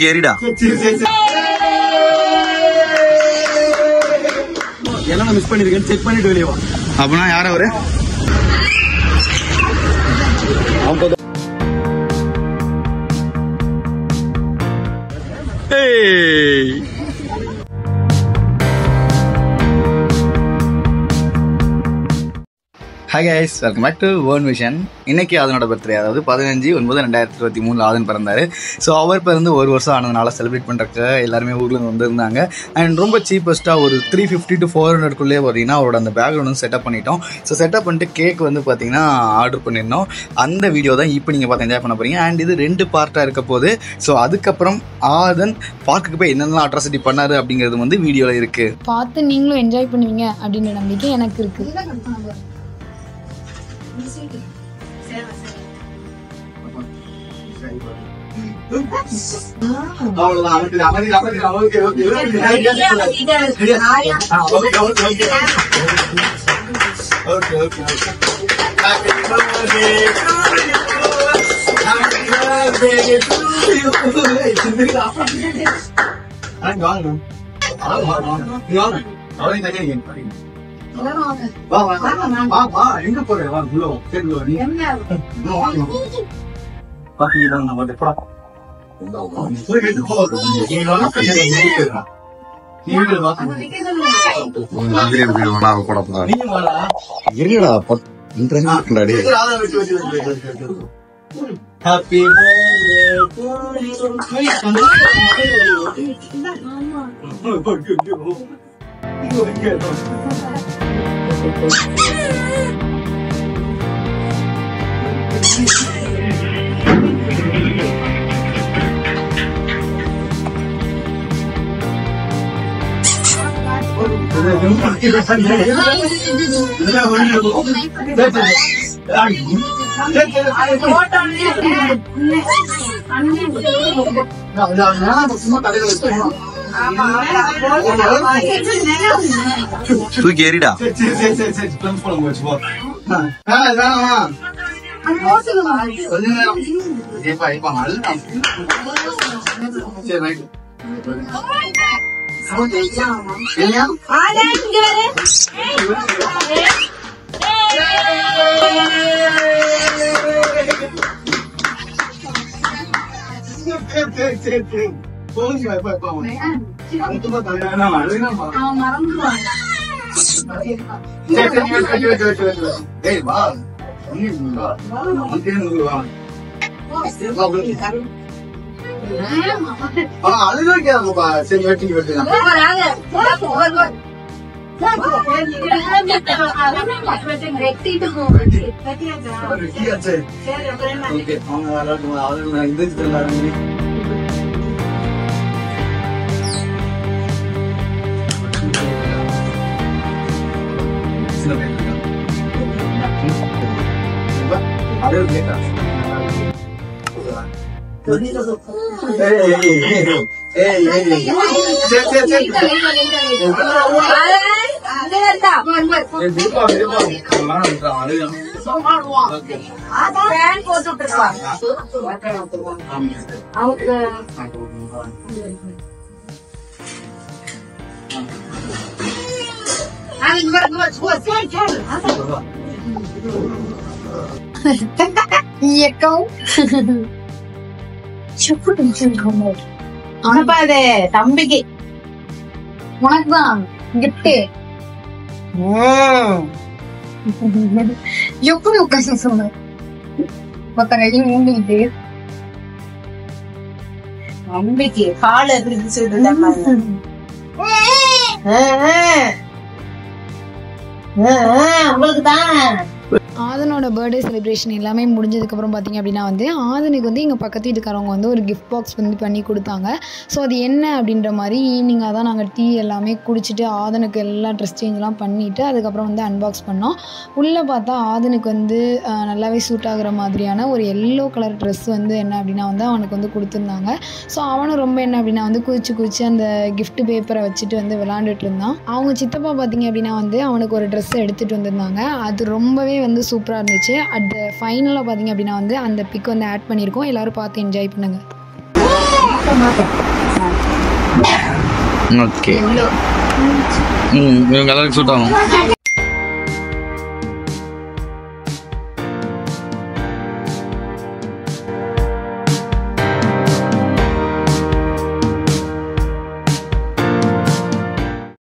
கேரிடா எல்லாம் மிஸ் பண்ணிருக்கேன் செக் பண்ணிட்டு வெளியே வா. அப்படின்னா யார் அவரு? Hi guys, welcome back to One Vision. இன்னைக்கு அதனோட பர்த்டே, அதாவது 15/9/2023 ஆதன் பிறந்தாரு. ஸோ அவர் பிறந்து ஒரு வருஷம் ஆனதுனால செலிப்ரேட் பண்ணுறக்கு எல்லாருமே ஊரில் வந்துருந்தாங்க. அண்ட் ரொம்ப சீப்பஸ்ட்டாக ஒரு 350 to 400 பார்த்தீங்கன்னா அவரோட அந்த பேக்ரவுண்ட் வந்து செட்டப் பண்ணிட்டோம். ஸோ செட்டப் பண்ணிட்டு கேக் வந்து பார்த்தீங்கன்னா ஆர்டர் பண்ணியிருந்தோம். அந்த வீடியோ தான் இப்போ நீங்கள் பார்த்து என்ஜாய் பண்ண போகிறீங்க. அண்ட் இது 2 பார்ட்டாக இருக்க போது. ஸோ அதுக்கப்புறம் ஆதன் பார்க்குக்கு போய் என்னென்ன அட்ராசிட்டி பண்ணாரு அப்படிங்கிறது வந்து வீடியோவில் இருக்குது. பார்த்து நீங்களும் என்ஜாய் பண்ணுவீங்க அப்படின்ற நம்பிக்கை எனக்கு இருக்குது. எங்க போற Happy தூக்கி ஏறிடா. தம்பிக்கு உனக்குதான் கிஃப்ட். எப்படி உட்காந்து சொன்ன மூங்கிட்டு தம்பிக்கு கால இருந்துச்சு. உங்களுக்கு தான் ஆதனோட பர்த்டே செலிப்ரேஷன் எல்லாமே முடிஞ்சதுக்கப்புறம் பார்த்திங்க அப்படின்னா வந்து ஆதனுக்கு வந்து எங்கள் பக்கத்து வீட்டுக்காரவங்க வந்து ஒரு கிஃப்ட் பாக்ஸ் வந்து பண்ணி கொடுத்தாங்க. ஸோ அது என்ன அப்படின்ற மாதிரி ஈவினிங்காக தான் நாங்கள் டீ எல்லாமே குடிச்சிட்டு ஆதனுக்கு எல்லாம் ட்ரெஸ் சேஞ்செலாம் பண்ணிவிட்டு அதுக்கப்புறம் வந்து அன்பாக்ஸ் பண்ணோம். உள்ளே பார்த்தா ஆதனுக்கு வந்து நல்லாவே சூட் ஆகிற மாதிரியான ஒரு எல்லோ கலர் ட்ரெஸ் வந்து என்ன அப்படின்னா வந்து அவனுக்கு வந்து கொடுத்துருந்தாங்க. ஸோ அவனும் ரொம்ப என்ன அப்படின்னா வந்து குதிச்சு அந்த கிஃப்ட் பேப்பரை வச்சுட்டு வந்து விளாண்டுட்டு இருந்தான். அவங்க சித்தப்பா பார்த்திங்க அப்படின்னா வந்து அவனுக்கு ஒரு ட்ரெஸ் எடுத்துகிட்டு வந்திருந்தாங்க. அது ரொம்பவே வந்து சூப்பராக இருந்துச்சு. இருந்துச்சு. அட் ஃபைனலாக பார்த்தீங்க அப்படின்னா வந்து அந்த பிக் வந்து ஆட் பண்ணியிருக்கோம். எல்லோரும் பார்த்து என்ஜாய் பண்ணுங்கள். ஓகே இவங்க எல்லாருக்கும் சூட் ஆகும்.